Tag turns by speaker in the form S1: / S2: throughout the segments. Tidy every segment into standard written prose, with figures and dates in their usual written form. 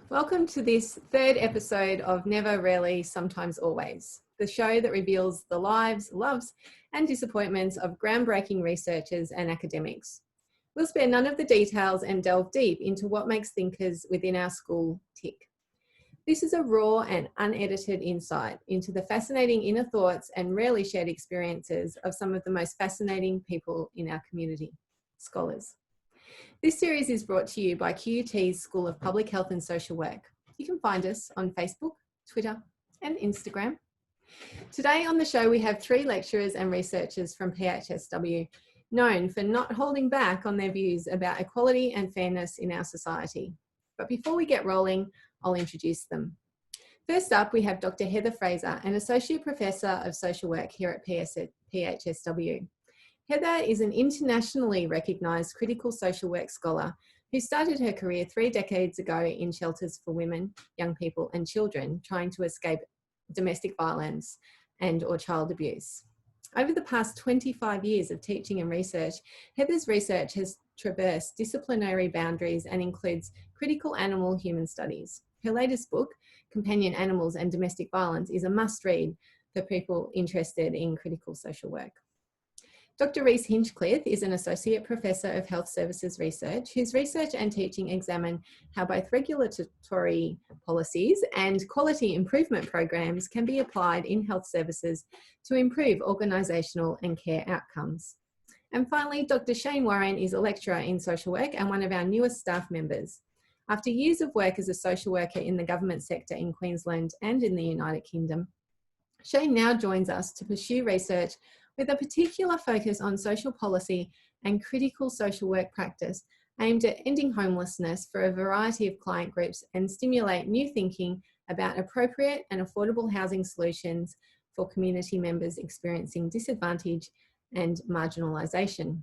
S1: Welcome to this third episode of Never, Rarely, Sometimes, Always, the show that reveals the lives, loves, and disappointments of groundbreaking researchers and academics. We'll spare none of the details and delve deep into what makes thinkers within our school tick. This is a raw and unedited insight into the fascinating inner thoughts and rarely shared experiences of some of the most fascinating people in our community, scholars. This series is brought to you by QUT's School of Public Health and Social Work. You can find us on Facebook, Twitter, and Instagram. Today on the show, we have three lecturers and researchers from PHSW, known for not holding back on their views about equality and fairness in our society. But before we get rolling, I'll introduce them. First up, we have Dr Heather Fraser, an Associate Professor of Social Work here at PHSW. Heather is an internationally recognised critical social work scholar who started her career 3 decades ago in shelters for women, young people and children trying to escape domestic violence and or child abuse. Over the past 25 years of teaching and research, Heather's research has traversed disciplinary boundaries and includes critical animal-human studies. Her latest book, Companion Animals and Domestic Violence, is a must-read for people interested in critical social work. Dr Reece Hinchcliff is an Associate Professor of Health Services Research, whose research and teaching examine how both regulatory policies and quality improvement programs can be applied in health services to improve organisational and care outcomes. And finally, Dr Shane Warren is a lecturer in social work and one of our newest staff members. After years of work as a social worker in the government sector in Queensland and in the United Kingdom, Shane now joins us to pursue research with a particular focus on social policy and critical social work practice aimed at ending homelessness for a variety of client groups and stimulate new thinking about appropriate and affordable housing solutions for community members experiencing disadvantage and marginalisation.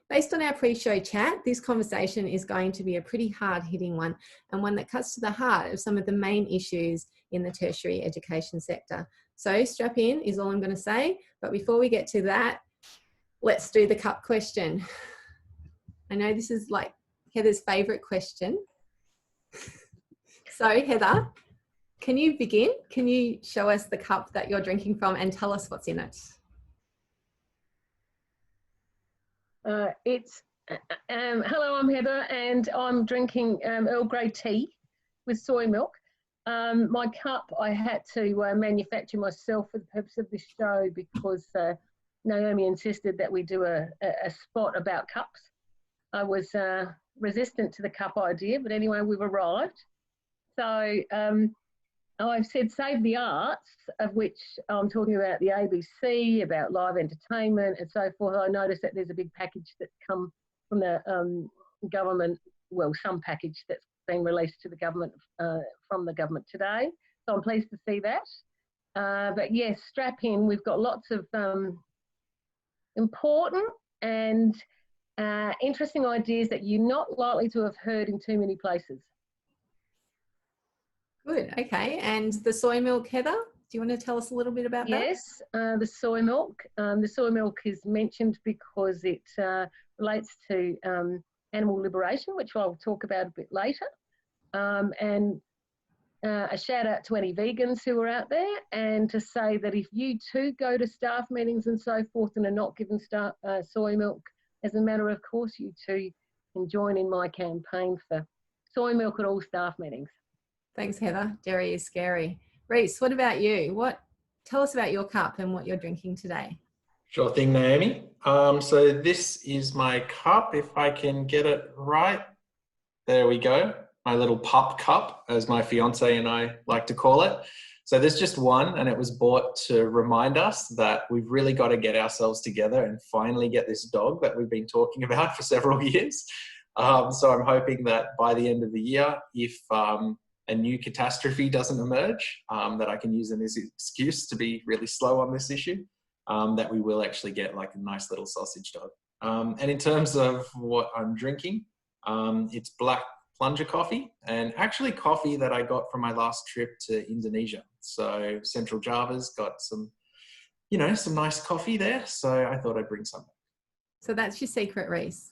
S1: Based on our pre-show chat, this conversation is going to be a pretty hard-hitting one and one that cuts to the heart of some of the main issues in the tertiary education sector. So strap in is all I'm going to say. But before we get to that, let's do the cup question. I know this is like Heather's favourite question. So Heather, can you begin? Can you show us the cup that you're drinking from and tell us what's in it?
S2: Hello, I'm Heather and I'm drinking Earl Grey tea with soy milk. My cup I had to manufacture myself for the purpose of this show because Naomi insisted that we do a spot about cups. I was resistant to the cup idea, but anyway, we've arrived. So I've said save the arts, of which I'm talking about the ABC, about live entertainment and so forth. I noticed that there's a big package that's come from the government, well, some package that's been released to the government from the government today. So I'm pleased to see that. But yes, strap in. We've got lots of important and interesting ideas that you're not likely to have heard in too many places.
S1: Good, okay. And the soy milk, Heather, do you want to tell us a little bit about that?
S2: Yes, the soy milk. The soy milk is mentioned because it relates to animal liberation, which I'll talk about a bit later. And a shout out to any vegans who are out there, and to say that if you too go to staff meetings and so forth and are not given soy milk, as a matter of course, you too can join in my campaign for soy milk at all staff meetings.
S1: Thanks, Heather. Dairy is scary. Reece, what about you? Tell us about your cup and what you're drinking today.
S3: Sure thing, Naomi. So this is my cup, if I can get it right. There we go. My little pup cup, as my fiance and I like to call it. So there's just one, and it was bought to remind us that we've really got to get ourselves together and finally get this dog that we've been talking about for several years. So I'm hoping that by the end of the year, if a new catastrophe doesn't emerge, that I can use as an excuse to be really slow on this issue, that we will actually get like a nice little sausage dog. And in terms of what I'm drinking, it's black plunger coffee, and actually coffee that I got from my last trip to Indonesia. So Central Java's got some, some nice coffee there. So I thought I'd bring some.
S1: So that's your secret, Reece?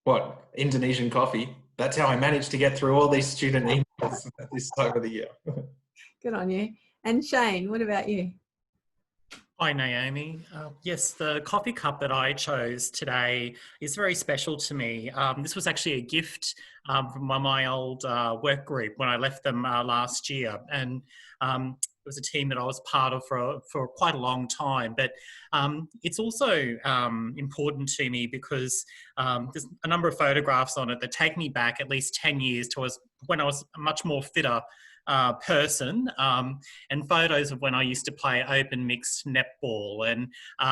S3: What? Indonesian coffee? that's how I managed to get through all these student emails at this time of the year.
S1: Good on you. And Shane, what about you?
S4: Hi, Naomi. Yes, the coffee cup that I chose today is very special to me. This was actually a gift from my old work group when I left them last year. And it was a team that I was part of for quite a long time. But it's also important to me because there's a number of photographs on it that take me back at least 10 years to when I was a much more fitter person, and photos of when I used to play open mixed netball, and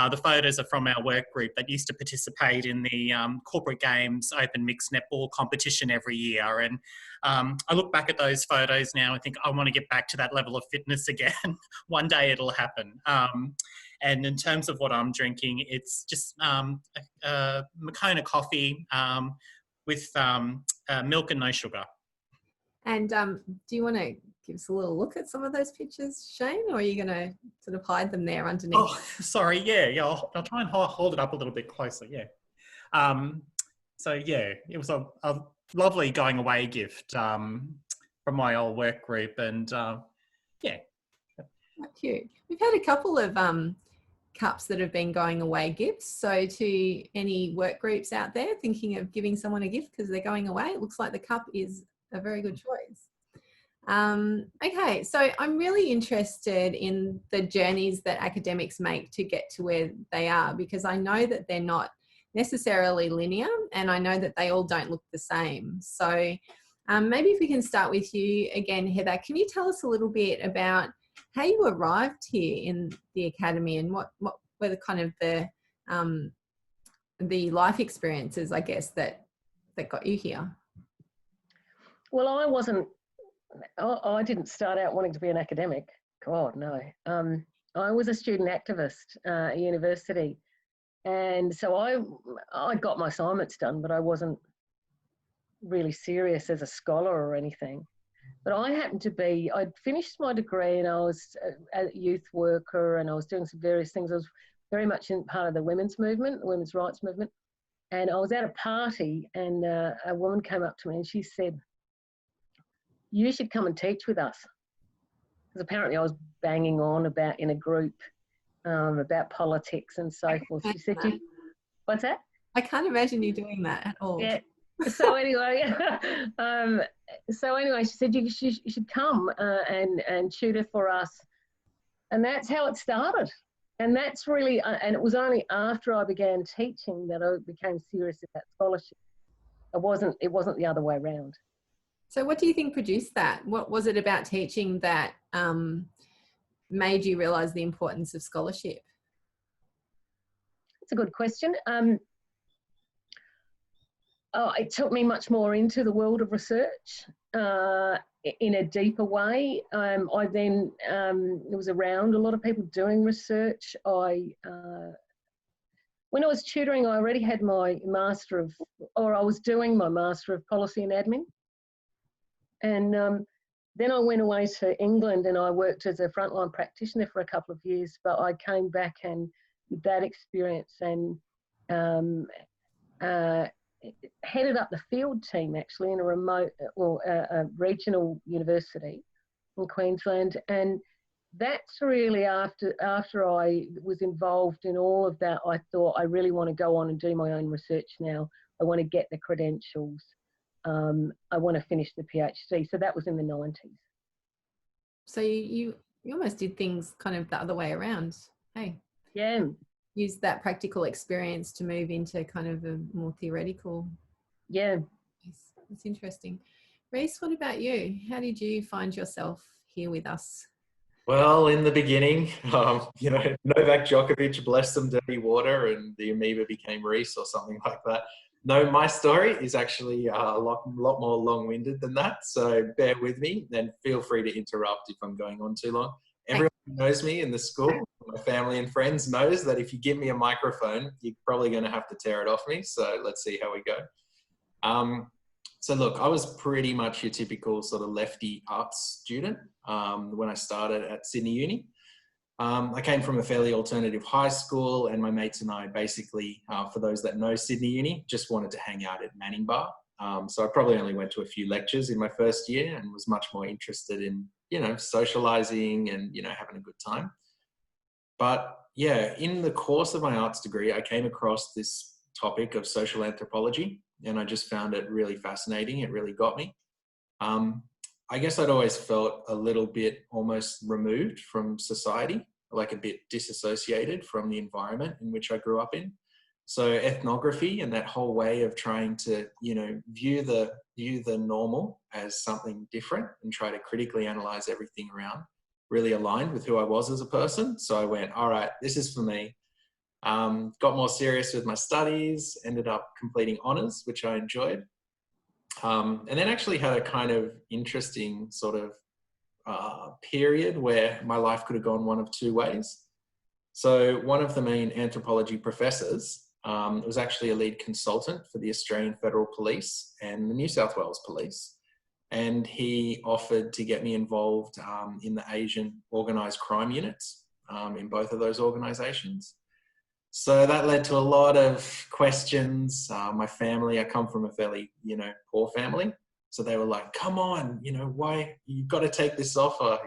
S4: the photos are from our work group that used to participate in the corporate games open mixed netball competition every year. And I look back at those photos now and think I want to get back to that level of fitness again. One day it'll happen. And in terms of what I'm drinking, it's just Moccona coffee with milk and no sugar.
S1: And do you want to give us a little look at some of those pictures, Shane, or are you going to sort of hide them there underneath?
S4: Oh, sorry. Yeah. I'll try and hold it up a little bit closer. Yeah. So yeah, it was a lovely going away gift from my old work group, and yeah.
S1: Cute. We've had a couple of cups that have been going away gifts. So to any work groups out there thinking of giving someone a gift because they're going away, it looks like the cup is a very good choice. Okay, so I'm really interested in the journeys that academics make to get to where they are, because I know that they're not necessarily linear, and I know that they all don't look the same. So maybe if we can start with you again, Heather, can you tell us a little bit about how you arrived here in the academy, and what were the kind of the life experiences, I guess, that got you here?
S2: Well, I didn't start out wanting to be an academic. God, no. I was a student activist at university. And so I got my assignments done, but I wasn't really serious as a scholar or anything. But I happened to be, I'd finished my degree and I was a youth worker, and I was doing some various things. I was very much in part of the women's movement, the women's rights movement. And I was at a party, and a woman came up to me and she said, "You should come and teach with us." Because apparently I was banging on about in a group about politics and so forth. She said, "What's that?"
S1: I can't imagine you doing that at all.
S2: Yeah. So anyway, she said you should come and tutor for us, and that's how it started. And that's really, and it was only after I began teaching that I became serious about scholarship. It wasn't the other way around.
S1: So what do you think produced that? What was it about teaching that made you realise the importance of scholarship?
S2: That's a good question. It took me much more into the world of research in a deeper way. I then was around a lot of people doing research. When I was tutoring, I already had my I was doing my Master of Policy and Admin. And then I went away to England and I worked as a frontline practitioner for a couple of years, but I came back and with that experience and headed up the field team actually in a remote, a regional university in Queensland. And that's really after I was involved in all of that, I thought I really want to go on and do my own research now. I want to get the credentials. I want to finish the PhD. So that was in the 90s. So
S1: you almost did things kind of the other way around. Hey.
S2: Yeah.
S1: Use that practical experience to move into kind of a more theoretical.
S2: Yeah.
S1: It's interesting. Reece, what about you? How did you find yourself here with us?
S3: Well, in the beginning, Novak Djokovic blessed some dirty water and the amoeba became Reece or something like that. No, my story is actually a lot more long-winded than that. So bear with me and feel free to interrupt if I'm going on too long. Everyone who knows me in the school, my family and friends knows that if you give me a microphone, you're probably going to have to tear it off me. So let's see how we go. So look, I was pretty much your typical sort of lefty arts student when I started at Sydney Uni. I came from a fairly alternative high school, and my mates and I basically, for those that know Sydney Uni, just wanted to hang out at Manning Bar. So I probably only went to a few lectures in my first year and was much more interested in, socializing and, having a good time. But yeah, in the course of my arts degree, I came across this topic of social anthropology, and I just found it really fascinating. It really got me. I guess I'd always felt a little bit almost removed from society, like a bit disassociated from the environment in which I grew up in. So ethnography and that whole way of trying to, view the normal as something different and try to critically analyze everything around really aligned with who I was as a person. So I went, all right, this is for me. Got more serious with my studies, ended up completing honours, which I enjoyed. And then actually had a kind of interesting sort of period where my life could have gone one of two ways. So one of the main anthropology professors was actually a lead consultant for the Australian Federal Police and the New South Wales Police. And he offered to get me involved in the Asian organised crime units in both of those organisations. So that led to a lot of questions. My family, I come from a fairly, poor family. So they were like, come on, why, you've got to take this offer,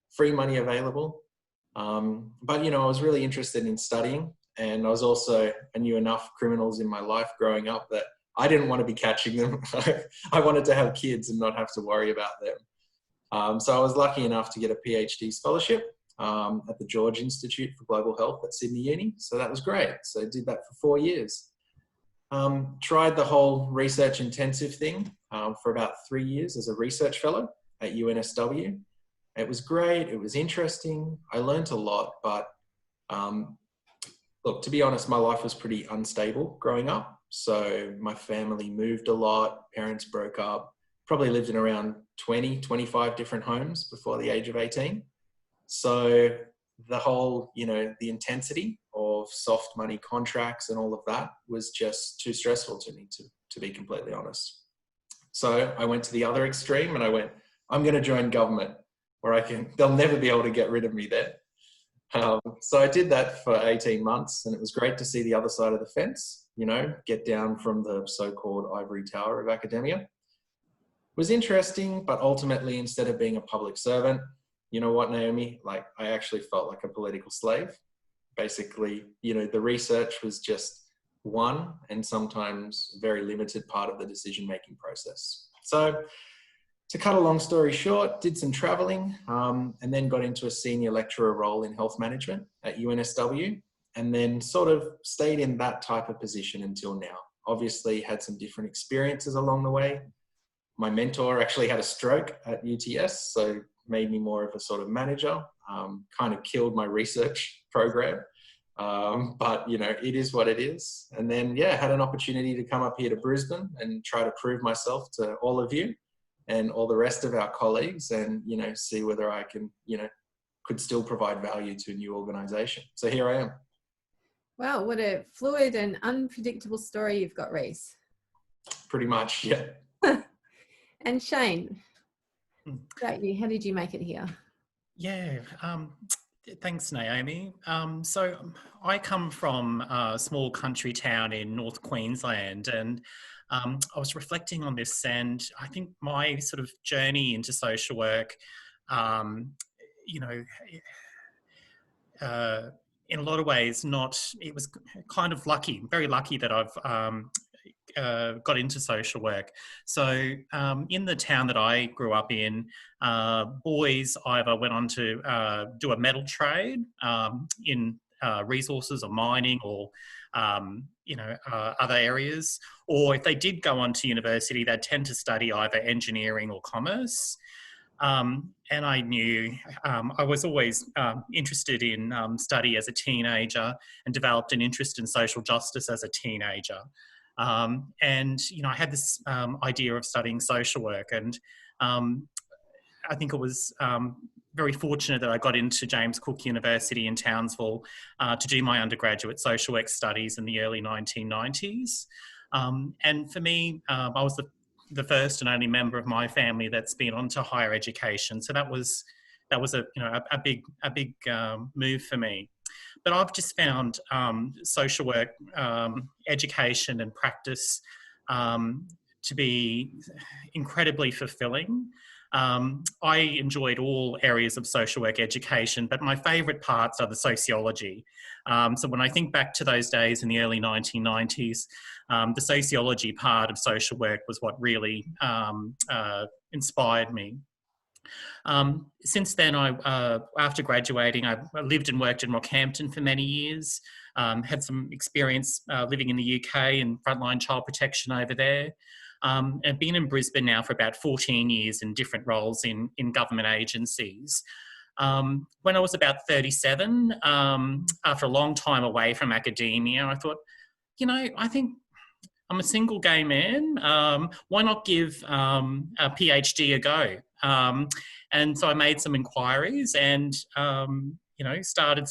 S3: free money available. But, I was really interested in studying, and I knew enough criminals in my life growing up that I didn't want to be catching them. I wanted to have kids and not have to worry about them. So I was lucky enough to get a PhD scholarship at the George Institute for Global Health at Sydney Uni. So that was great. So I did that for 4 years. Tried the whole research intensive thing for about 3 years as a research fellow at UNSW. It was great. It was interesting. I learned a lot, but look, to be honest, my life was pretty unstable growing up. So my family moved a lot, parents broke up, probably lived in around 20, 25 different homes before the age of 18. So the whole, the intensity of soft money contracts and all of that was just too stressful to me, to be completely honest. So I went to the other extreme and I went, I'm going to join government where they'll never be able to get rid of me there. So I did that for 18 months and it was great to see the other side of the fence, get down from the so-called ivory tower of academia. It was interesting, but ultimately, instead of being a public servant, you know what, Naomi, like I actually felt like a political slave. Basically, the research was just one and sometimes very limited part of the decision-making process. So to cut a long story short, did some traveling and then got into a senior lecturer role in health management at UNSW and then sort of stayed in that type of position until now. Obviously had some different experiences along the way. My mentor actually had a stroke at UTS, so made me more of a sort of manager, kind of killed my research program. But, it is what it is. And then, had an opportunity to come up here to Brisbane and try to prove myself to all of you and all the rest of our colleagues and, see whether I can, could still provide value to a new organisation. So here I am.
S1: Wow, what a fluid and unpredictable story you've got, Reece.
S3: Pretty much, yeah.
S1: And Shane, how did you make it here?
S4: Yeah, thanks, Naomi. So I come from a small country town in North Queensland, and I was reflecting on this, and I think my sort of journey into social work, in a lot of ways, it was kind of lucky, very lucky that I've got into social work. So in the town that I grew up in, boys either went on to do a metal trade in resources or mining or, other areas. Or if they did go on to university, they'd tend to study either engineering or commerce. And I knew I was always interested in study as a teenager and developed an interest in social justice as a teenager. And, I had this idea of studying social work, and I think it was very fortunate that I got into James Cook University in Townsville to do my undergraduate social work studies in the early 1990s. And for me, I was the first and only member of my family that's been on to higher education. So that was a big move for me. But I've just found social work, education and practice to be incredibly fulfilling. I enjoyed all areas of social work education, but my favourite parts are the sociology. So when I think back to those days in the early 1990s, the sociology part of social work was what really inspired me. Since then, after graduating, I lived and worked in Rockhampton for many years, had some experience living in the UK and frontline child protection over there. I've been in Brisbane now for about 14 years in different roles in government agencies. When I was about 37, after a long time away from academia, I thought, you know, I think I'm a single gay man. Why not give a PhD a go? And so I made some inquiries and, you know, started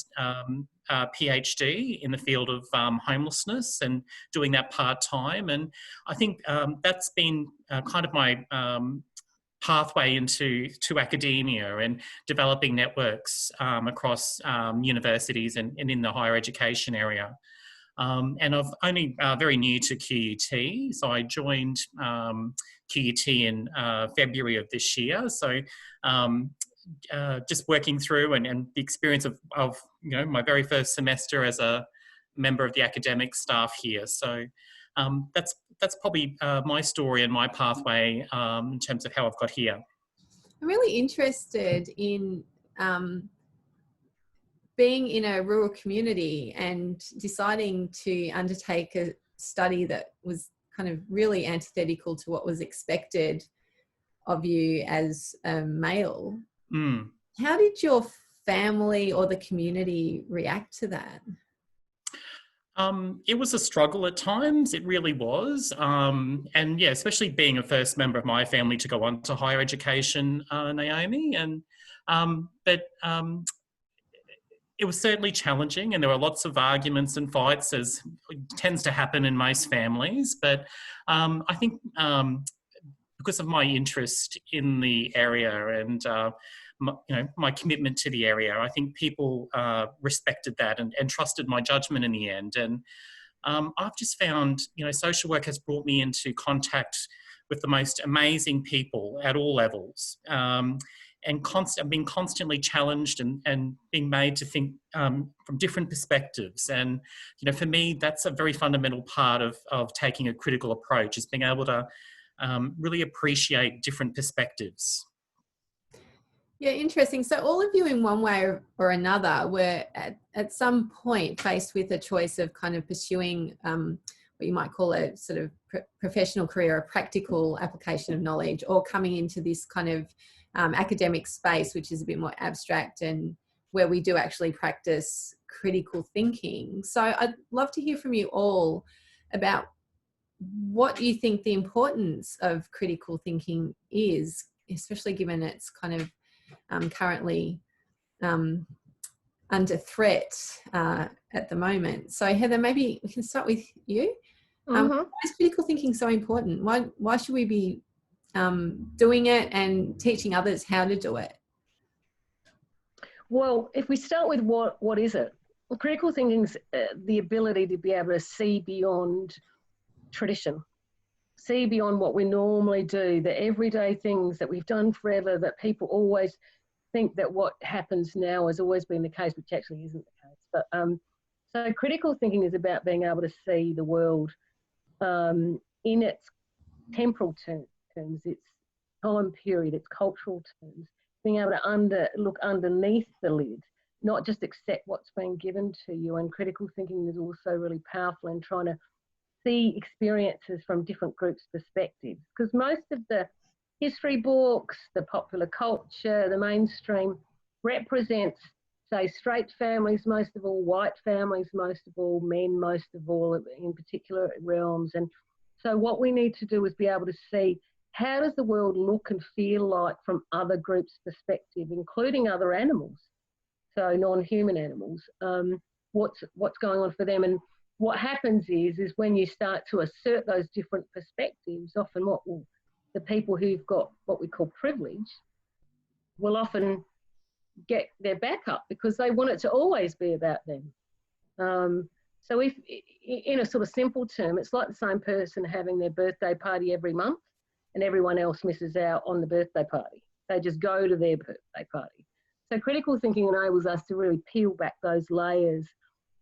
S4: a PhD in the field of homelessness and doing that part-time. And I think that's been kind of my pathway into academia and developing networks across universities and in the higher education area. And I've only very new to QUT, so I joined QUT in February of this year. So just working through and the experience of you know, my very first semester as a member of the academic staff here. So that's probably my story and my pathway in terms of how I've got here.
S1: I'm really interested in being in a rural community and deciding to undertake a study that was kind of really antithetical to what was expected of you as a male.
S4: Mm.
S1: How did your family or the community react to that?
S4: It was a struggle at times, it really was. And yeah, especially being a first member of my family to go on to higher education, Naomi. But it was certainly challenging, and there were lots of arguments and fights, as tends to happen in most families. But I think because of my interest in the area and my commitment to the area, I think people respected that and trusted my judgment in the end. And I've just found, you know, social work has brought me into contact with the most amazing people at all levels. And being constantly challenged and being made to think from different perspectives. And, you know, for me, that's a very fundamental part of taking a critical approach, is being able to really appreciate different perspectives.
S1: Yeah, interesting. So all of you in one way or another were at some point faced with a choice of kind of pursuing what you might call a sort of professional career, a practical application of knowledge, or coming into this kind of academic space, which is a bit more abstract and where we do actually practice critical thinking. So I'd love to hear from you all about what you think the importance of critical thinking is, especially given it's kind of currently under threat at the moment. So Heather, maybe we can start with you. Why is critical thinking so important? Why should we be doing it and teaching others how to do it?
S2: Well, if we start with what is it? Well, critical thinking is the ability to be able to see beyond tradition, see beyond what we normally do, the everyday things that we've done forever, that people always think that what happens now has always been the case, which actually isn't the case. But so critical thinking is about being able to see the world in its temporal terms, its time period, its cultural terms, being able to look underneath the lid, not just accept what's been given to you. And critical thinking is also really powerful in trying to see experiences from different groups' perspectives, because most of the history books, the popular culture, the mainstream represents, say, straight families most of all, white families most of all, men most of all, in particular realms. And so what we need to do is be able to see, how does the world look and feel like from other groups' perspective, including other animals, so non-human animals, what's going on for them. And what happens is when you start to assert those different perspectives, often the people who've got what we call privilege will often get their back up, because they want it to always be about them. So if, in a sort of simple term, it's like the same person having their birthday party every month and everyone else misses out on the birthday party. They just go to their birthday party. So critical thinking enables us to really peel back those layers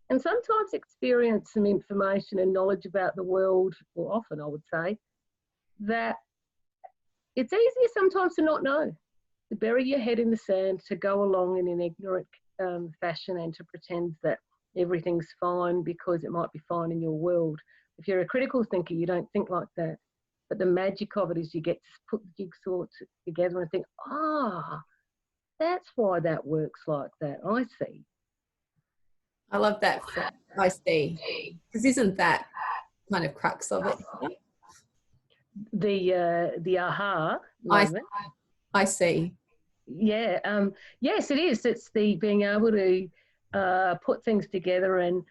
S2: and sometimes experience some information and knowledge about the world, or often I would say, that it's easier sometimes to not know, to bury your head in the sand, to go along in an ignorant fashion and to pretend that everything's fine because it might be fine in your world. If you're a critical thinker, you don't think like that. But the magic of it is you get to put the jigsaw together and think, that's why that works like that. I see.
S1: I love that. I see. Because isn't that kind of crux of it?
S2: The aha moment.
S1: I see.
S2: Yeah. Yes, it is. It's the being able to put things together, and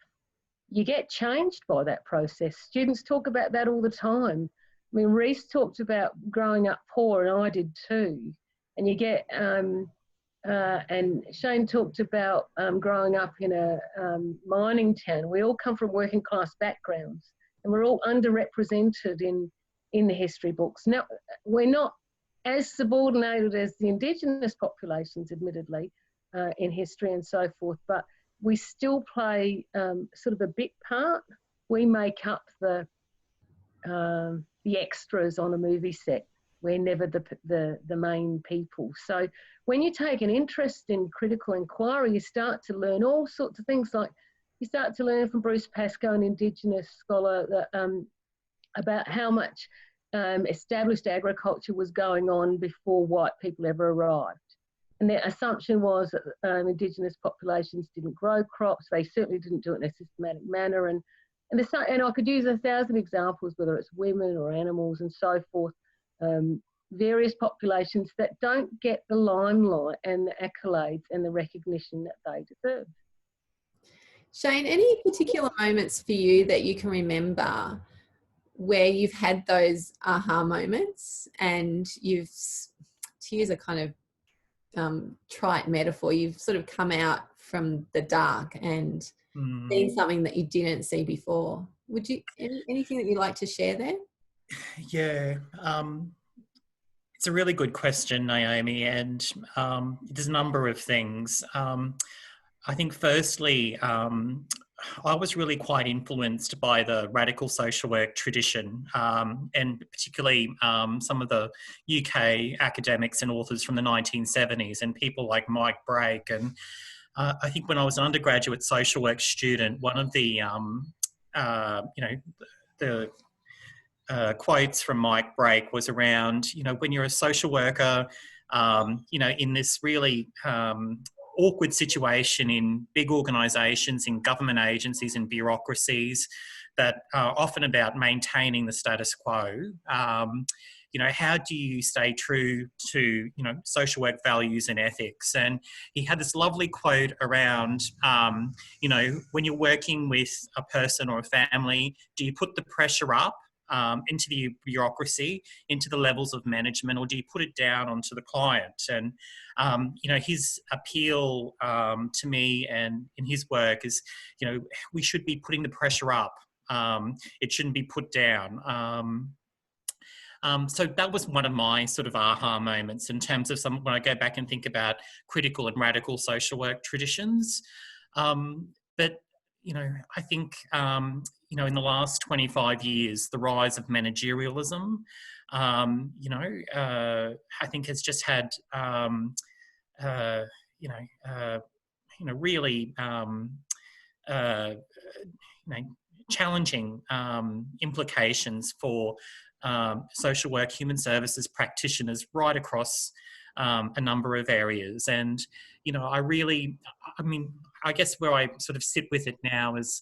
S2: you get changed by that process. Students talk about that all the time. I mean, Reece talked about growing up poor, and I did too. And you get, and Shane talked about growing up in a mining town. We all come from working class backgrounds, and we're all underrepresented in the history books. Now, we're not as subordinated as the Indigenous populations, admittedly, in history and so forth, but we still play sort of a big part. We make up the extras on a movie set. We're never the main people. So when you take an interest in critical inquiry, you start to learn all sorts of things. Like you start to learn from Bruce Pascoe, an Indigenous scholar, that, about how much established agriculture was going on before white people ever arrived. And their assumption was that Indigenous populations didn't grow crops. They certainly didn't do it in a systematic manner. And I could use 1,000 examples, whether it's women or animals and so forth, various populations that don't get the limelight and the accolades and the recognition that they deserve.
S1: Shane, any particular moments for you that you can remember where you've had those aha moments and you've, to use a kind of trite metaphor, you've sort of come out from the dark and seen something that you didn't see before? Would you, anything that you'd like to share there?
S4: Yeah, it's a really good question, Naomi, and there's a number of things. I think firstly, I was really quite influenced by the radical social work tradition, and particularly some of the UK academics and authors from the 1970s and people like Mike Brake. And I think when I was an undergraduate social work student, one of the, the quotes from Mike Brake was around, when you're a social worker, in this really awkward situation in big organisations, in government agencies and bureaucracies that are often about maintaining the status quo. How do you stay true to, social work values and ethics? And he had this lovely quote around, when you're working with a person or a family, do you put the pressure up into the bureaucracy, into the levels of management, or do you put it down onto the client? And, his appeal to me and in his work is, we should be putting the pressure up. It shouldn't be put down. So that was one of my sort of aha moments in terms of when I go back and think about critical and radical social work traditions. But, I think, in the last 25 years, the rise of managerialism, I think has just had, really, challenging implications for social work, human services practitioners right across a number of areas. And, I guess where I sort of sit with it now is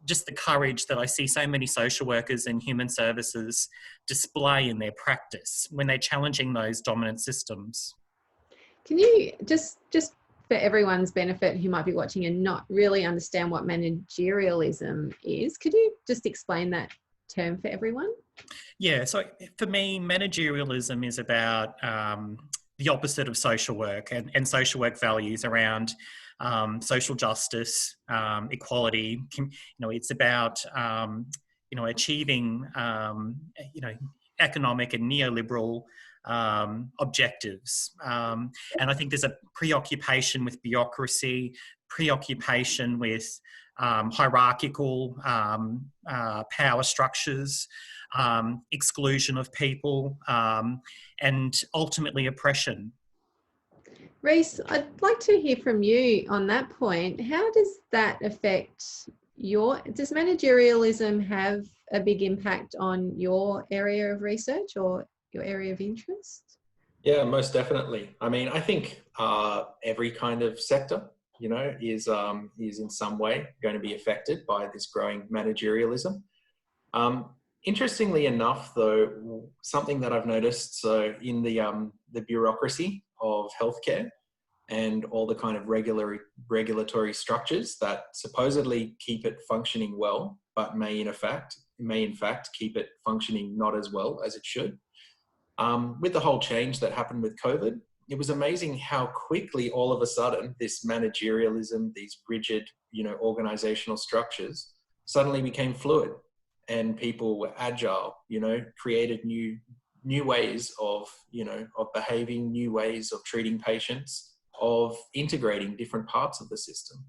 S4: just the courage that I see so many social workers and human services display in their practice when they're challenging those dominant systems.
S1: Can you just for everyone's benefit who might be watching and not really understand what managerialism is, could you just explain that term for everyone?
S4: Yeah, so for me, managerialism is about the opposite of social work and social work values around social justice, equality. It's about achieving economic and neoliberal objectives. And I think there's a preoccupation with bureaucracy, preoccupation with hierarchical power structures, exclusion of people, and ultimately oppression.
S1: Reece, I'd like to hear from you on that point. How does that affect does managerialism have a big impact on your area of research or your area of interest?
S3: Yeah, most definitely. I mean, I think every kind of sector, is in some way going to be affected by this growing managerialism. Interestingly enough, though, something that I've noticed, so in the bureaucracy of healthcare and all the kind of regulatory structures that supposedly keep it functioning well, but may in fact keep it functioning not as well as it should. With the whole change that happened with COVID, it was amazing how quickly all of a sudden this managerialism, these rigid, organizational structures suddenly became fluid, and people were agile, created new ways of behaving, new ways of treating patients, of integrating different parts of the system.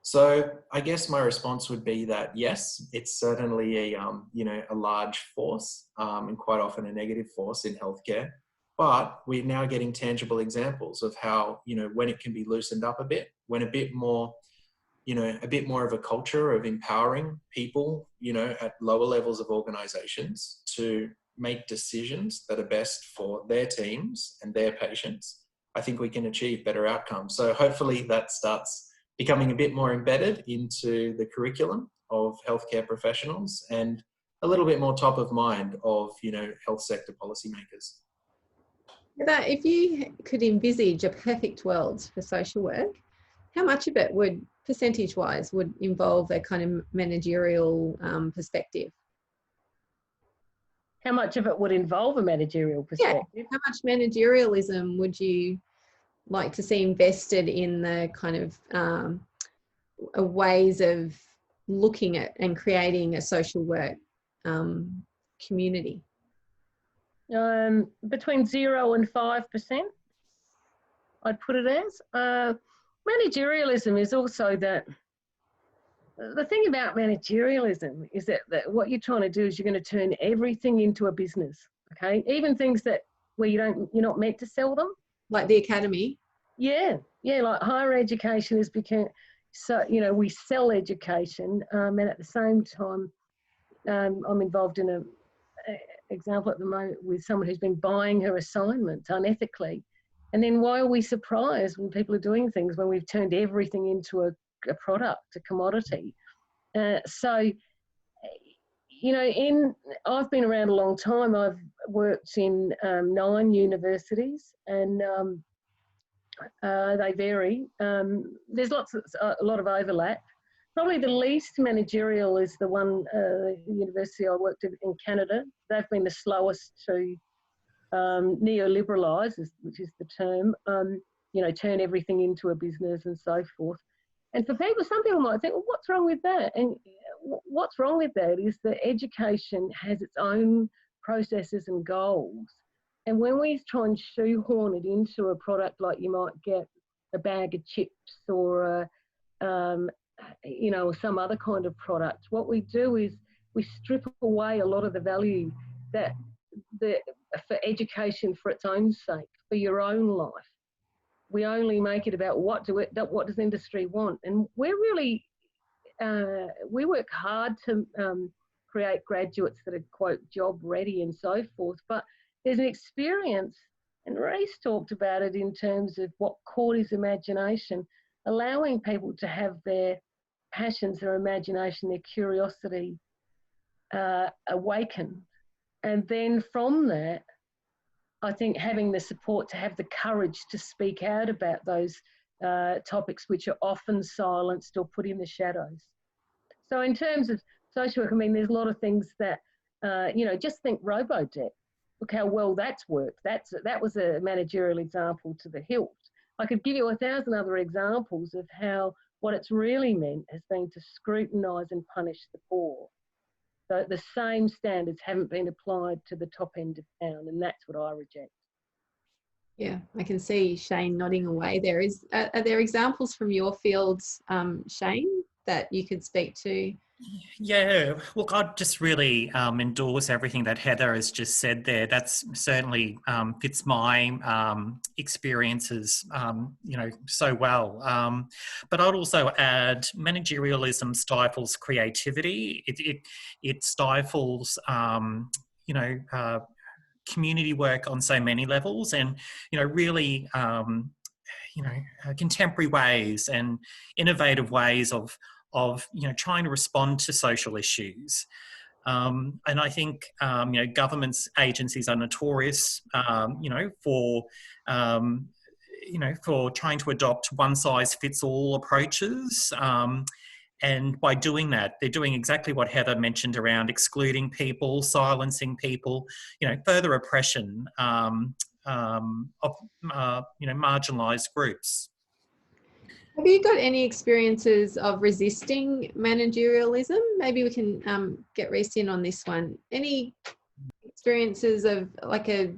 S3: So I guess my response would be that yes, it's certainly a large force, and quite often a negative force in healthcare. But we're now getting tangible examples of how, when it can be loosened up a bit, when a bit more of a culture of empowering people, at lower levels of organizations to make decisions that are best for their teams and their patients, I think we can achieve better outcomes. So hopefully that starts becoming a bit more embedded into the curriculum of healthcare professionals and a little bit more top of mind of, health sector policymakers.
S1: That if you could envisage a perfect world for social work, how much of it would, percentage-wise, would involve a kind of managerial perspective?
S2: How much of it would involve a managerial perspective?
S1: Yeah. How much managerialism would you like to see invested in the kind of ways of looking at and creating a social work community?
S2: Between 0 and 5%, I'd put it as. Managerialism is also that, the thing about managerialism is that what you're trying to do is you're going to turn everything into a business, okay? Even things where you're not meant to sell them.
S1: Like the academy?
S2: Yeah, like higher education has become, so, we sell education, and at the same time, I'm involved in an example at the moment with someone who's been buying her assignments unethically. And then why are we surprised when people are doing things when we've turned everything into a product, a commodity? So, I've been around a long time. I've worked in 9 universities, and they vary. There's a lot of overlap. Probably the least managerial is the one, the university I worked at in Canada. They've been the slowest to neoliberalise, which is the term, turn everything into a business and so forth. And for people, some people might think, well, what's wrong with that? And what's wrong with that is that education has its own processes and goals. And when we try and shoehorn it into a product like you might get a bag of chips or some other kind of product, what we do is we strip away a lot of the value that for education for its own sake, for your own life. We only make it about what does industry want, and we're really we work hard to create graduates that are quote job ready and so forth. But there's an experience, and Reece talked about it in terms of what caught his imagination, allowing people to have their passions, their imagination, their curiosity awakened. And then from that, I think having the support to have the courage to speak out about those topics which are often silenced or put in the shadows. So in terms of social work, I mean, there's a lot of things that, just think Robodebt. Look how well that's worked. That was a managerial example to the hilt. I could give you 1,000 other examples of how what it's really meant has been to scrutinise and punish the poor. So the same standards haven't been applied to the top end of town, and that's what I reject.
S1: Yeah, I can see Shane nodding away. Are there examples from your fields, Shane, that you could speak to?
S4: Yeah, look, I'd just really endorse everything that Heather has just said there. That's certainly fits my experiences, so well. But I'd also add managerialism stifles creativity. It stifles, community work on so many levels, and really contemporary ways and innovative ways of trying to respond to social issues. And I think governments, agencies are notorious for trying to adopt one size fits all approaches. And by doing that, they're doing exactly what Heather mentioned around excluding people, silencing people, further oppression of marginalised groups.
S1: Have you got any experiences of resisting managerialism? Maybe we can get Reece in on this one. Any experiences of like a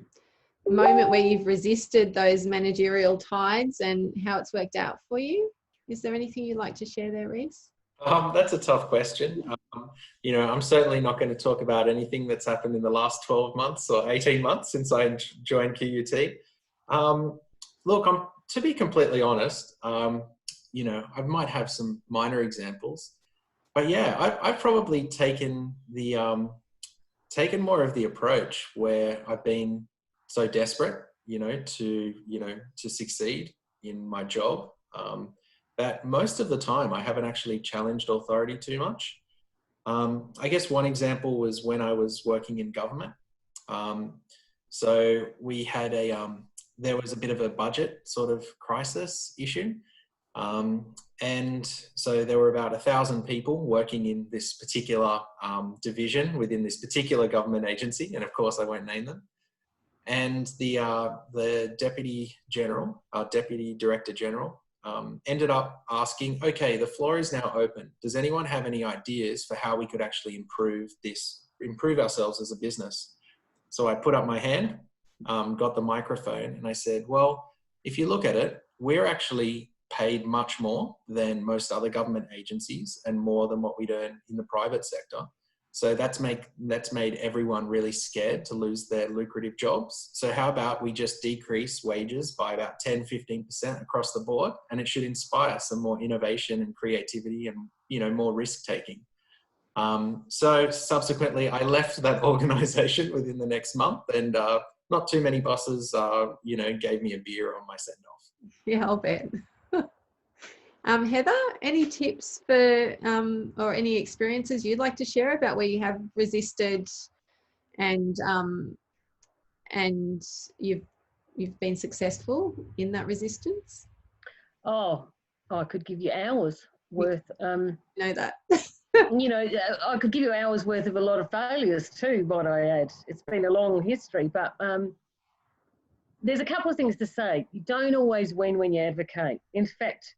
S1: moment where you've resisted those managerial tides and how it's worked out for you? Is there anything you'd like to share there, Reece?
S3: That's a tough question. I'm certainly not going to talk about anything that's happened in the last 12 months or 18 months since I joined QUT. Look, to be completely honest, I might have some minor examples, but yeah, I've probably taken more of the approach where I've been so desperate, to succeed in my job, that most of the time I haven't actually challenged authority too much. I guess one example was when I was working in government. So we had there was a bit of a budget sort of crisis issue. And so there were about 1,000 people working in this particular division within this particular government agency. And of course I won't name them. And the Deputy Director General, ended up asking, okay, the floor is now open. Does anyone have any ideas for how we could actually improve ourselves as a business? So I put up my hand, got the microphone, and I said, well, if you look at it, we're actually paid much more than most other government agencies and more than what we'd earn in the private sector. So that's made everyone really scared to lose their lucrative jobs. So how about we just decrease wages by about 10-15% across the board, and it should inspire some more innovation and creativity and more risk taking. So subsequently, I left that organisation within the next month, and not too many bosses, gave me a beer on my send off.
S1: Yeah, I'll bet. Heather, any tips for or any experiences you'd like to share about where you have resisted and you've been successful in that resistance?
S2: Oh, I could give you hours worth.
S1: Know that.
S2: I could give you hours worth of a lot of failures too, might I add. It's been a long history, but there's a couple of things to say. You don't always win when you advocate. In fact,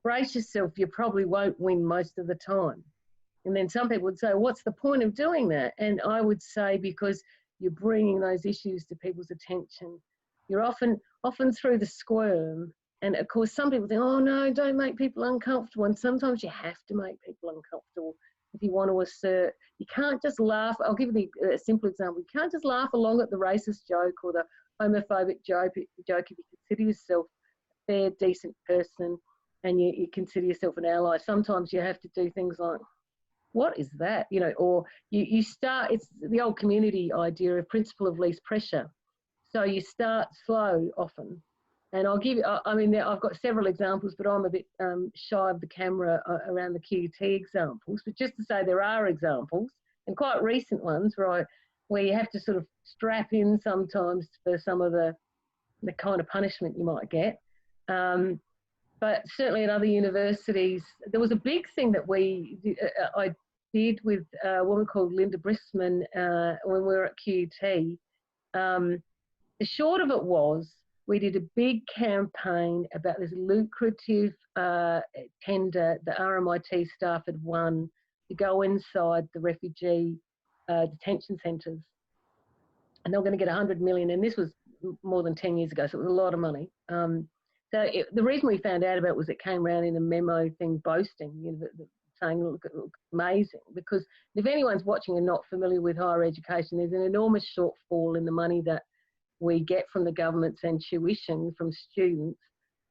S2: brace yourself, you probably won't win most of the time. And then some people would say, what's the point of doing that? And I would say, because you're bringing those issues to people's attention. You're often through the squirm. And of course, some people think, oh no, don't make people uncomfortable. And sometimes you have to make people uncomfortable if you want to assert. You can't just laugh. I'll give you a simple example. You can't just laugh along at the racist joke or the homophobic joke if you consider yourself a fair, decent person and you consider yourself an ally. Sometimes you have to do things like, what is that? Or you start, it's the old community idea of principle of least pressure. So you start slow often. And I'll give you, I've got several examples, but I'm a bit shy of the camera around the QUT examples. But just to say there are examples, and quite recent ones, where you have to sort of strap in sometimes for some of the kind of punishment you might get. But certainly at other universities, there was a big thing that I did with a woman called Linda Brisman when we were at QUT. The short of it was, we did a big campaign about this lucrative tender the RMIT staff had won to go inside the refugee detention centres. And they were going to get 100 million, and this was more than 10 years ago, so it was a lot of money. The reason we found out about it was it came around in a memo thing boasting, you know, saying, look, amazing, because if anyone's watching and not familiar with higher education, there's an enormous shortfall in the money that we get from the governments and tuition from students.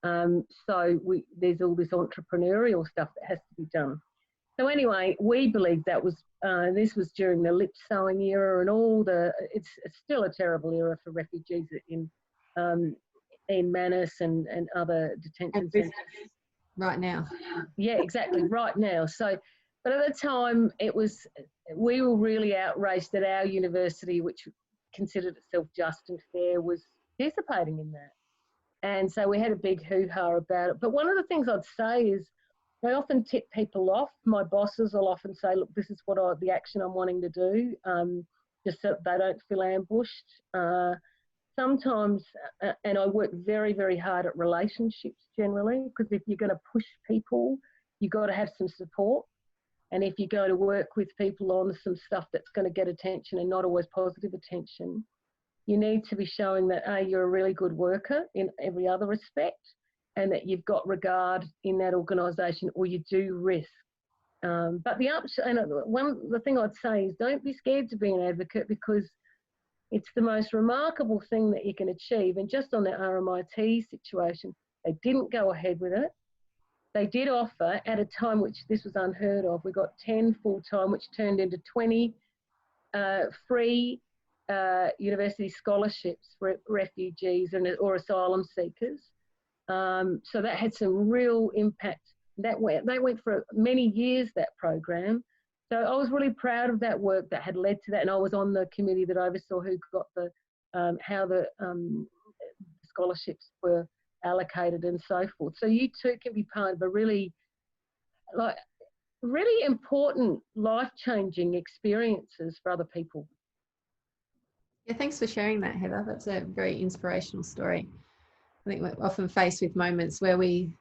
S2: So there's all this entrepreneurial stuff that has to be done. So anyway, we believe that was, this was during the lip sewing era and all the, it's still a terrible era for refugees in Manus and other detention centres.
S1: Right now.
S2: Yeah, exactly, right now. So, but at the time, we were really outraged that our university, which considered itself just and fair, was participating in that. And so we had a big hoo-ha about it. But one of the things I'd say is, I often tip people off. My bosses will often say, look, this is what the action I'm wanting to do, just so they don't feel ambushed. Sometimes, and I work very, very hard at relationships generally, because if you're going to push people, you've got to have some support. And if you go to work with people on some stuff that's going to get attention and not always positive attention, you need to be showing that, A, you're a really good worker in every other respect, and that you've got regard in that organisation, or you do risk. But the thing I'd say is, don't be scared to be an advocate, because it's the most remarkable thing that you can achieve. And just on the RMIT situation, they didn't go ahead with it. They did offer, at a time which this was unheard of, we got 10 full-time, which turned into 20 free university scholarships for refugees or asylum seekers. So that had some real impact. They went for many years, that program. So I was really proud of that work that had led to that, and I was on the committee that oversaw who got how the scholarships were allocated and so forth. So you too can be part of a really important life-changing experiences for other people.
S1: Yeah, thanks for sharing that, Heather. That's a very inspirational story. I think we're often faced with moments where we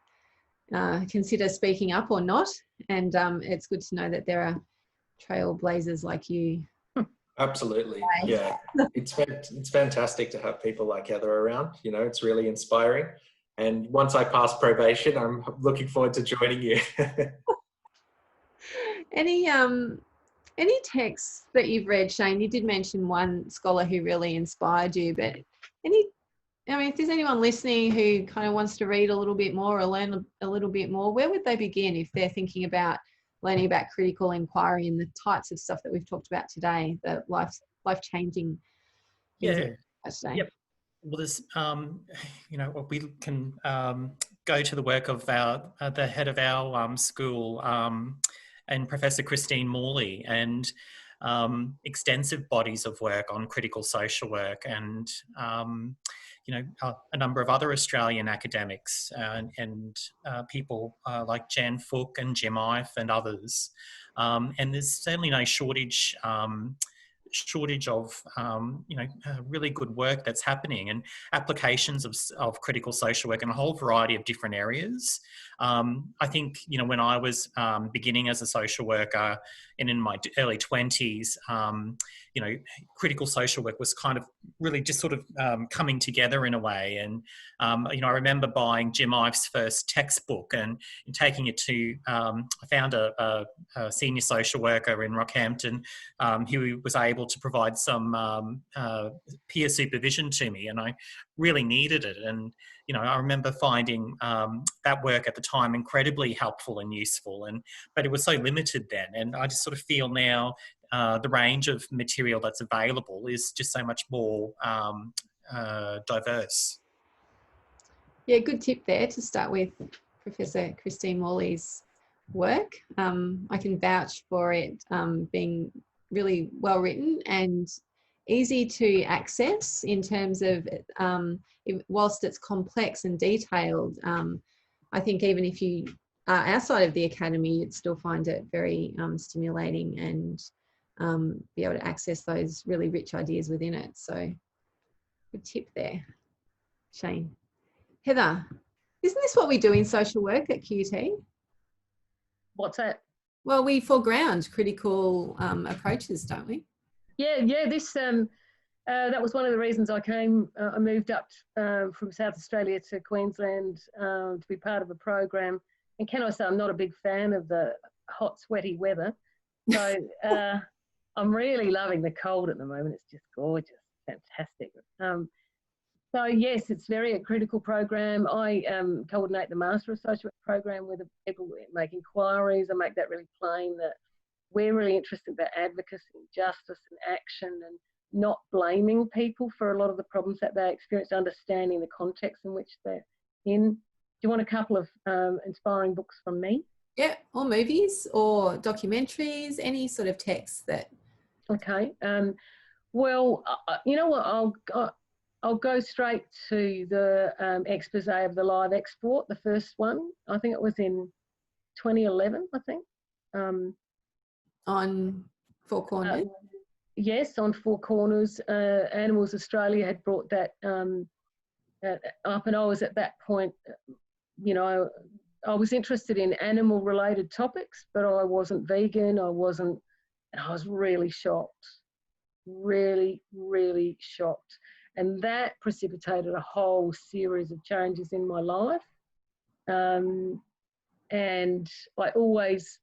S1: consider speaking up or not, and it's good to know that there are trailblazers like you.
S3: Absolutely, yeah. It's fantastic to have people like Heather around. You know, it's really inspiring. And once I pass probation, I'm looking forward to joining you.
S1: Any texts that you've read, Shane? You did mention one scholar who really inspired you, but if there's anyone listening who kind of wants to read a little bit more or learn a little bit more, where would they begin if they're thinking about learning about critical inquiry and the types of stuff that we've talked about today, the life-changing things today?
S4: Yep. Well, there's, we can go to the work of the head of our school and Professor Christine Morley, and extensive bodies of work on critical social work, and a number of other Australian academics and people like Jan Fook and Jim Ife and others. And there's certainly no shortage of really good work that's happening, and applications of critical social work in a whole variety of different areas. I think, when I was beginning as a social worker and in my early 20s, critical social work was kind of really just sort of coming together in a way. And, I remember buying Jim Ife's first textbook and taking it to, I found a senior social worker in Rockhampton who was able to provide some peer supervision to me, and I really needed it. And I remember finding that work at the time incredibly helpful and useful, but it was so limited then. And I just sort of feel now the range of material that's available is just so much more diverse.
S1: Yeah, good tip there to start with Professor Christine Morley's work. I can vouch for it being really well written and easy to access in terms of, whilst it's complex and detailed, I think even if you are outside of the academy, you'd still find it very stimulating and be able to access those really rich ideas within it. So good tip there. Shane. Heather, isn't this what we do in social work at QT?
S2: What's that?
S1: Well, we foreground critical approaches, don't we?
S2: Yeah. This that was one of the reasons I moved up from South Australia to Queensland to be part of a program. And can I say, I'm not a big fan of the hot, sweaty weather. So I'm really loving the cold at the moment. It's just gorgeous, fantastic. So yes, it's very a critical program. I coordinate the Master of Social Work program where the people make inquiries. I make that really plain that we're really interested about advocacy, justice and action, and not blaming people for a lot of the problems that they experience, understanding the context in which they're in. Do you want a couple of inspiring books from me?
S1: Yeah, or movies or documentaries, any sort of text that...
S2: Okay. Well, you know what, I'll go straight to the expose of the live export, the first one. I think it was in 2011, I think.
S1: On Four Corners?
S2: Yes, on Four Corners. Animals Australia had brought that up, and I was at that point, you know, I was interested in animal-related topics, but I wasn't vegan. I was really shocked, really, really shocked. And that precipitated a whole series of changes in my life. And I always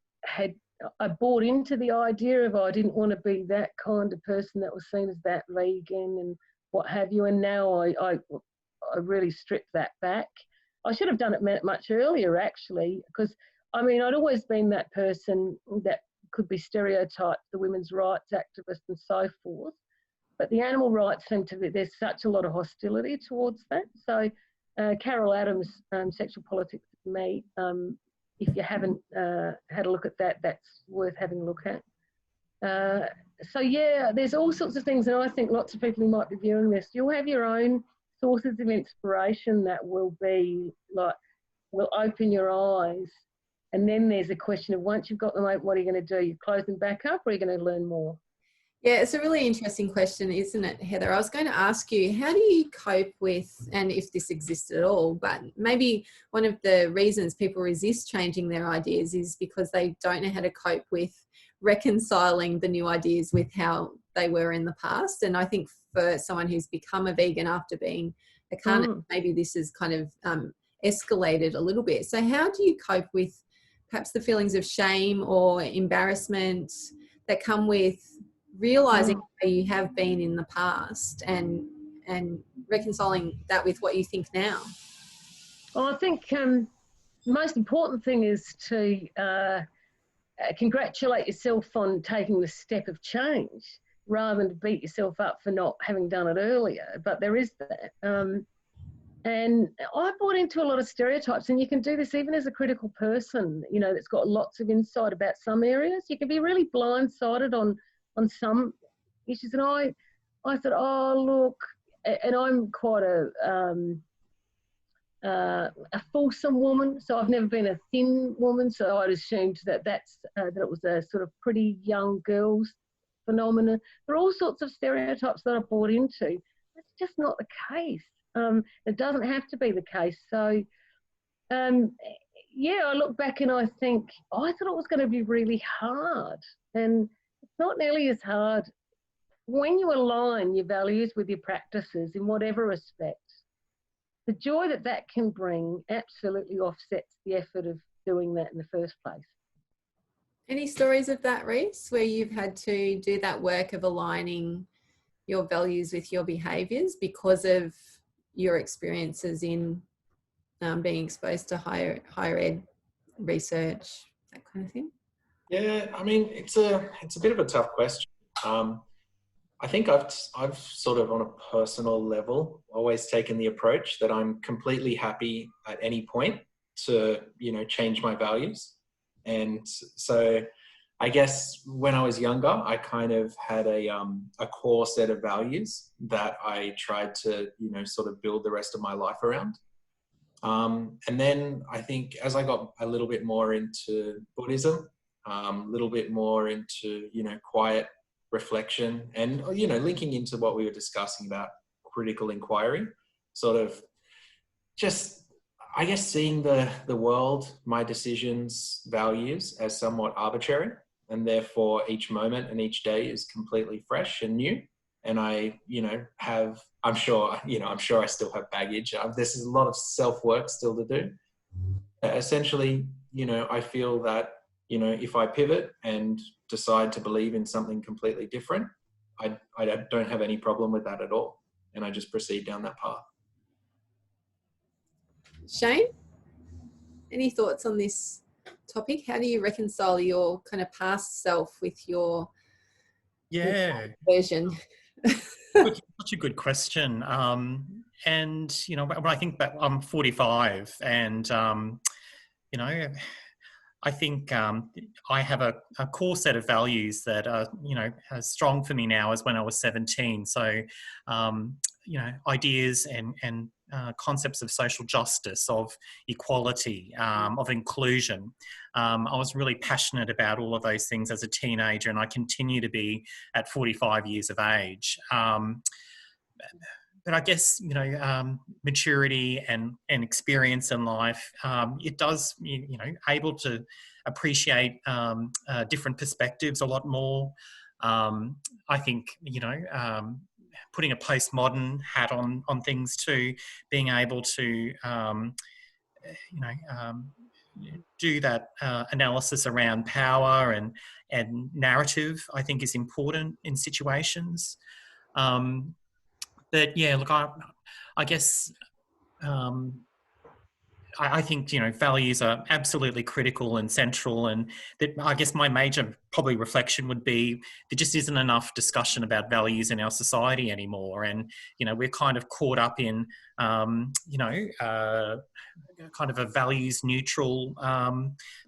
S2: I bought into the idea of I didn't want to be that kind of person that was seen as that vegan and what have you. And now I really stripped that back. I should have done it much earlier, actually, because, I mean, I'd always been that person that could be stereotyped, the women's rights activist and so forth. But the animal rights seem to be, there's such a lot of hostility towards that. So Carol Adams' Sexual Politics of Me, if you haven't had a look at that, that's worth having a look at. So yeah, there's all sorts of things, and I think lots of people who might be viewing this, you'll have your own sources of inspiration that will be like, will open your eyes. And then there's a question of once you've got them open, what are you going to do? You close them back up, or are you going to learn more?
S1: Yeah, it's a really interesting question, isn't it, Heather? I was going to ask you, how do you cope with, and if this exists at all, but maybe one of the reasons people resist changing their ideas is because they don't know how to cope with reconciling the new ideas with how they were in the past. And I think for someone who's become a vegan after being a carnivore, maybe this has kind of escalated a little bit. So how do you cope with perhaps the feelings of shame or embarrassment that come with realizing where you have been in the past and reconciling that with what you think now?
S2: Well, I think the most important thing is to congratulate yourself on taking the step of change rather than to beat yourself up for not having done it earlier. But there is that. And I bought into a lot of stereotypes, and you can do this even as a critical person, you know, that's got lots of insight about some areas. You can be really blindsided on some issues. And I said, oh, look, and I'm quite a fulsome woman, so I've never been a thin woman, so I'd assumed that that it was a sort of pretty young girls phenomenon. There are all sorts of stereotypes that I bought into. It's just not the case. It doesn't have to be the case. So, yeah, I look back and I think, I thought it was going to be really hard. And it's not nearly as hard when you align your values with your practices in whatever respect. The joy that that can bring absolutely offsets the effort of doing that in the first place.
S1: Any stories of that, Reece, where you've had to do that work of aligning your values with your behaviours because of your experiences in being exposed to higher ed research, that kind of thing?
S3: Yeah, I mean, it's a bit of a tough question. I think I've sort of on a personal level always taken the approach that I'm completely happy at any point to, you know, change my values. And so I guess when I was younger, I kind of had a core set of values that I tried to, you know, sort of build the rest of my life around. And then I think as I got a little bit more into Buddhism, a little bit more into, you know, quiet reflection and, you know, linking into what we were discussing about critical inquiry, sort of just, I guess, seeing the world, my decisions, values as somewhat arbitrary, and therefore each moment and each day is completely fresh and new. And I, I'm sure I still have baggage. There's a lot of self-work still to do. Essentially, I feel that, if I pivot and decide to believe in something completely different, I don't have any problem with that at all. And I just proceed down that path.
S1: Shane, any thoughts on this topic? How do you reconcile your kind of past self with your version?
S4: Such a good question. And, when I think back, I'm 45 and, I think I have a core set of values that are, as strong for me now as when I was 17. So, ideas and concepts of social justice, of equality, of inclusion. I was really passionate about all of those things as a teenager, and I continue to be at 45 years of age. But I guess, maturity and experience in life, it does, able to appreciate different perspectives a lot more. I think, putting a postmodern hat on things too, being able to, do that analysis around power and narrative, I think is important in situations. But yeah, look, I guess I think, values are absolutely critical and central, and that I guess my major probably reflection would be there just isn't enough discussion about values in our society anymore. And, we're kind of caught up in, kind of a values neutral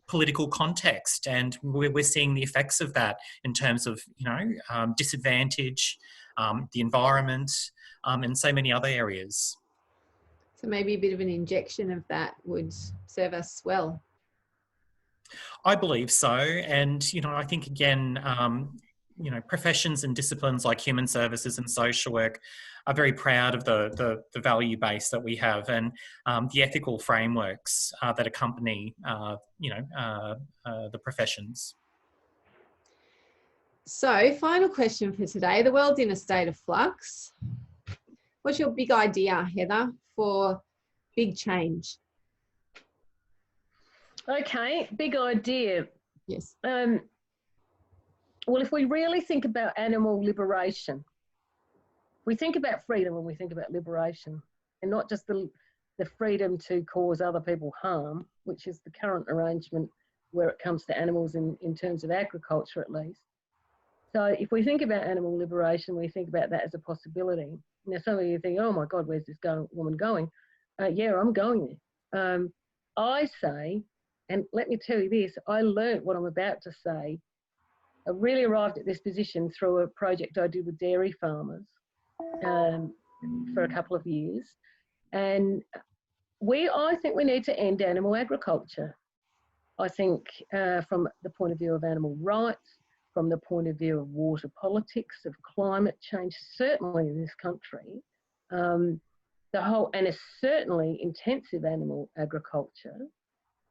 S4: political context. And we're seeing the effects of that in terms of, disadvantage, the environment, and so many other areas.
S1: So maybe a bit of an injection of that would serve us well.
S4: I believe so. And, I think, again, professions and disciplines like human services and social work are very proud of the value base that we have, and the ethical frameworks that accompany, the professions. So,
S1: final question for today. The world's in a state of flux. What's your big idea, Heather, for big change?
S2: Okay, big idea.
S1: Yes.
S2: Well, if we really think about animal liberation, we think about freedom when we think about liberation, and not just the freedom to cause other people harm, which is the current arrangement where it comes to animals in terms of agriculture at least. So if we think about animal liberation, we think about that as a possibility. Now, some of you think, oh my God, where's this woman going? Yeah, I'm going there. I say, and let me tell you this, I learnt what I'm about to say. I really arrived at this position through a project I did with dairy farmers for a couple of years. And I think we need to end animal agriculture. I think from the point of view of animal rights, from the point of view of water politics, of climate change, certainly in this country, and it's certainly intensive animal agriculture.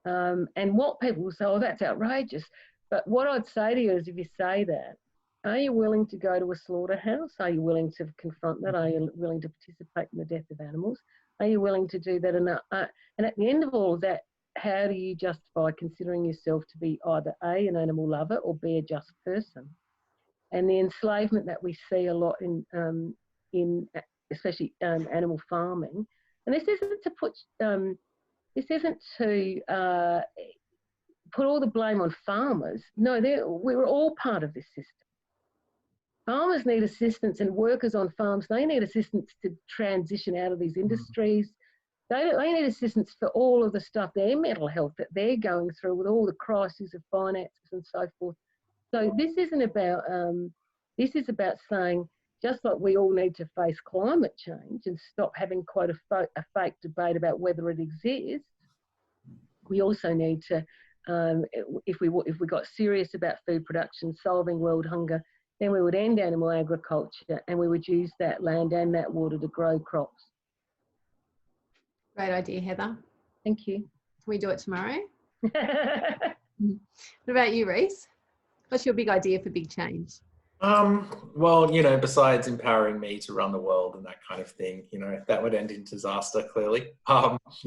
S2: And what people will say, oh, that's outrageous. But what I'd say to you is, if you say that, are you willing to go to a slaughterhouse? Are you willing to confront that? Are you willing to participate in the death of animals? Are you willing to do that? And at the end of all of that, how do you justify considering yourself to be either A, an animal lover, or B, a just person? And the enslavement that we see a lot in especially animal farming, and this isn't to put all the blame on farmers. No, we're all part of this system. Farmers need assistance, and workers on farms, they need assistance to transition out of these industries. They need assistance for all of the stuff, their mental health that they're going through with all the crises of finances and so forth. So this isn't about, this is about saying, just like we all need to face climate change and stop having quite a fake debate about whether it exists, we also need to, if we got serious about food production, solving world hunger, then we would end animal agriculture and we would use that land and that water to grow crops.
S1: Great idea, Heather.
S2: Thank you.
S1: Can we do it tomorrow? What about you, Reece? What's your big idea for big change?
S3: Well, you know, besides empowering me to run the world and that kind of thing, you know, that would end in disaster, clearly.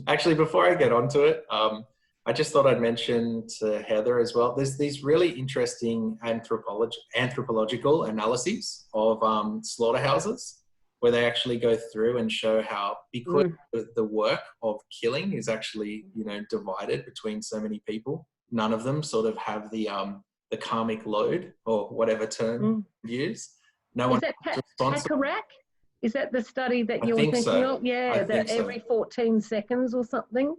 S3: Actually, before I get onto it, I just thought I'd mention to Heather as well, there's these really interesting anthropological analyses of slaughterhouses, where they actually go through and show how, because the work of killing is actually, you know, divided between so many people, none of them sort of have the karmic load, or whatever term you use. No one is responsible.
S2: Hackerack? Is that the study that you're thinking
S3: so.
S2: of? Yeah, that every 14 seconds or something.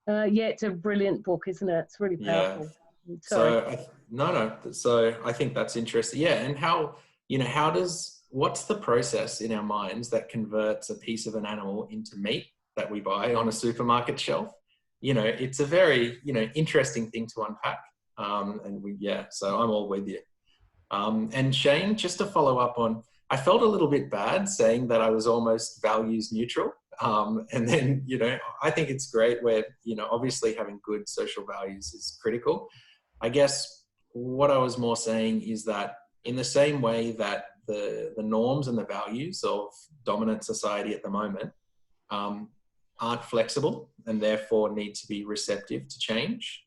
S2: Yeah, it's a brilliant book, isn't it? It's really powerful.
S3: Yeah. So I think that's interesting. Yeah, and how, you know, what's the process in our minds that converts a piece of an animal into meat that we buy on a supermarket shelf? You know, it's a very, you know, interesting thing to unpack. So I'm all with you. And Shane, just to follow up on, I felt a little bit bad saying that I was almost values neutral. And then, you know, I think it's great where, you know, obviously having good social values is critical. I guess what I was more saying is that in the same way that the norms and the values of dominant society at the moment aren't flexible and therefore need to be receptive to change,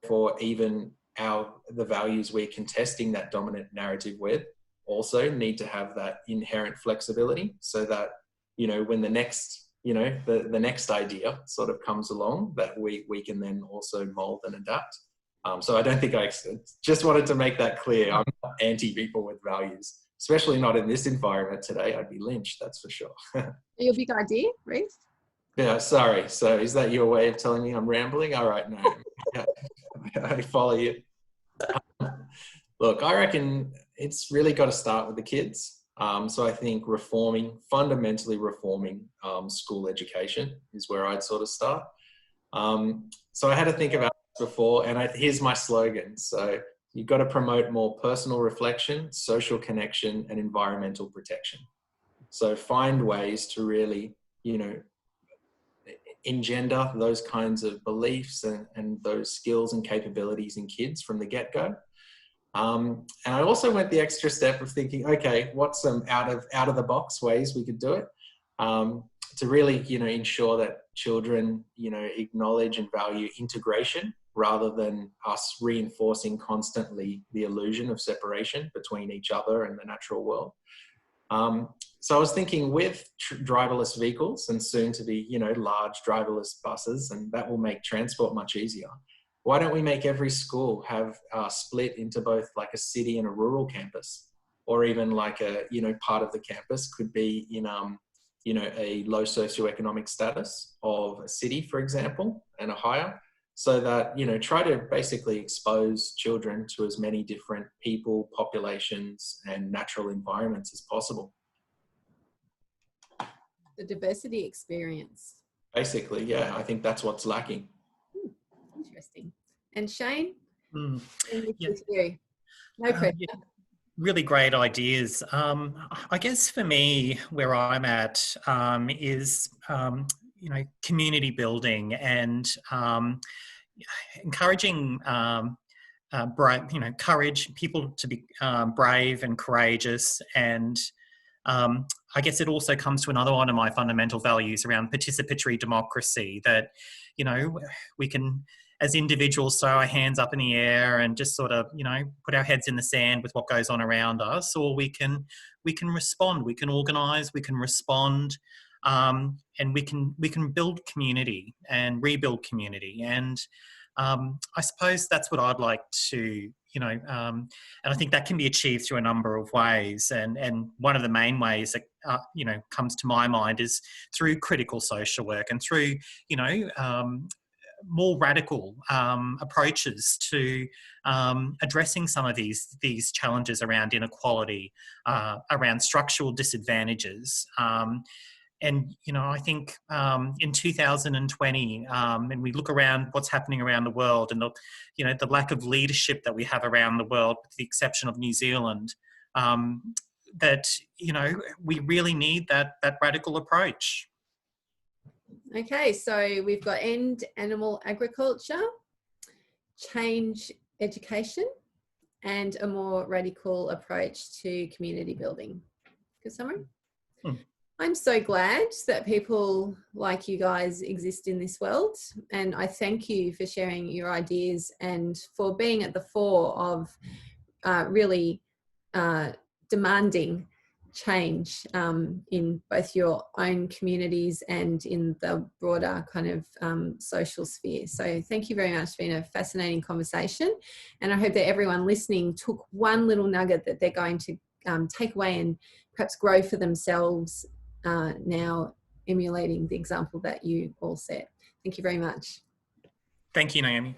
S3: for even the values we're contesting that dominant narrative with also need to have that inherent flexibility, so that, you know, when the next, you know, the next idea sort of comes along, that we can then also mold and adapt. So I don't think I just wanted to make that clear. I'm not anti people with values, especially not in this environment today. I'd be lynched, that's for sure.
S1: Your big idea, Reece?
S3: Yeah, sorry. So is that your way of telling me I'm rambling? All right, no, I follow you. Look, I reckon it's really got to start with the kids. So I think fundamentally reforming school education is where I'd sort of start. So I had to think about this before, and here's my slogan. So you've got to promote more personal reflection, social connection, and environmental protection. So find ways to really, you know, engender those kinds of beliefs and those skills and capabilities in kids from the get-go. And I also went the extra step of thinking, okay, what's some out of the box ways we could do it to really, you know, ensure that children, you know, acknowledge and value integration rather than us reinforcing constantly the illusion of separation between each other and the natural world. So I was thinking, with driverless vehicles and soon to be, you know, large driverless buses, and that will make transport much easier. Why don't we make every school have split into both like a city and a rural campus, or even like a, you know, part of the campus could be in, you know, a low socioeconomic status of a city, for example, and a higher, so that, you know, try to basically expose children to as many different people, populations, and natural environments as possible.
S1: The diversity experience.
S3: Basically, yeah, I think that's what's lacking.
S1: Interesting. And Shane,
S4: Yeah.
S1: you. No pressure.
S4: Really great ideas. I guess for me, where I'm at is, you know, community building and encouraging courage, people to be brave and courageous. And I guess it also comes to another one of my fundamental values around participatory democracy, that, you know, we can, as individuals, throw our hands up in the air and just sort of, you know, put our heads in the sand with what goes on around us, or we can respond, we can organise, we can respond, and we can build community and rebuild community. And I suppose that's what I'd like to, you know, and I think that can be achieved through a number of ways. And one of the main ways that, you know, comes to my mind is through critical social work and through, you know, more radical approaches to addressing some of these challenges around inequality, around structural disadvantages. And, you know, I think in 2020, and we look around what's happening around the world and, you know, the lack of leadership that we have around the world, with the exception of New Zealand, that, you know, we really need that radical approach.
S1: Okay, so we've got end animal agriculture, change education, and a more radical approach to community building. Good summary? I'm so glad that people like you guys exist in this world, and I thank you for sharing your ideas and for being at the fore of really demanding change in both your own communities and in the broader kind of social sphere. So thank you very much. It's been a fascinating conversation, and I hope that everyone listening took one little nugget that they're going to take away and perhaps grow for themselves now, emulating the example that you all set. Thank you very much.
S4: Thank you, Naomi.